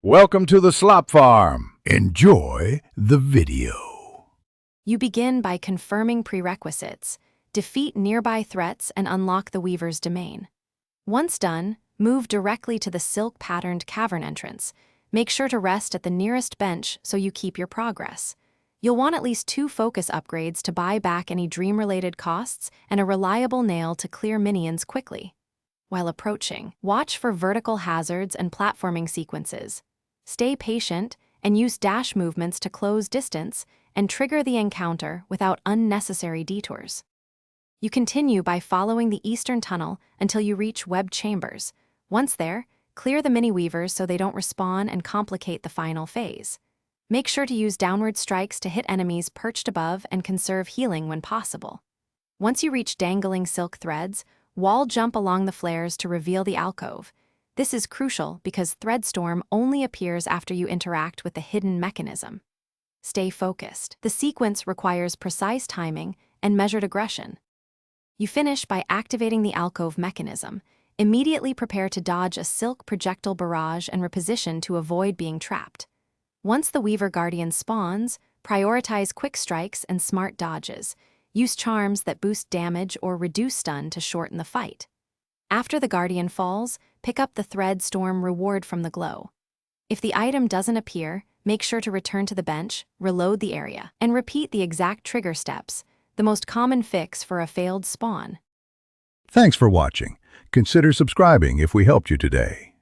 Welcome to the slop farm. Enjoy the video. You begin by confirming prerequisites, defeat nearby threats, and unlock the Weaver's domain. Once done, move directly to the silk-patterned cavern entrance. Make sure to rest at the nearest bench so you keep your progress. You'll want at least 2 focus upgrades to buy back any dream-related costs and a reliable nail to clear minions quickly. While approaching, watch for vertical hazards and platforming sequences. Stay patient and use dash movements to close distance and trigger the encounter without unnecessary detours. You continue by following the eastern tunnel until you reach webbed chambers. Once there, clear the mini-weavers so they don't respawn and complicate the final phase. Make sure to use downward strikes to hit enemies perched above and conserve healing when possible. Once you reach dangling silk threads, wall jump along the flares to reveal the alcove. This is crucial because Threadstorm only appears after you interact with the hidden mechanism. Stay focused. The sequence requires precise timing and measured aggression. You finish by activating the alcove mechanism. Immediately prepare to dodge a silk projectile barrage and reposition to avoid being trapped. Once the Weaver Guardian spawns, prioritize quick strikes and smart dodges. Use charms that boost damage or reduce stun to shorten the fight. After the Guardian falls, pick up the Threadstorm reward from the glow. If the item doesn't appear, make sure to return to the bench, reload the area, and repeat the exact trigger steps, the most common fix for a failed spawn. Thanks for watching. Consider subscribing if we helped you today.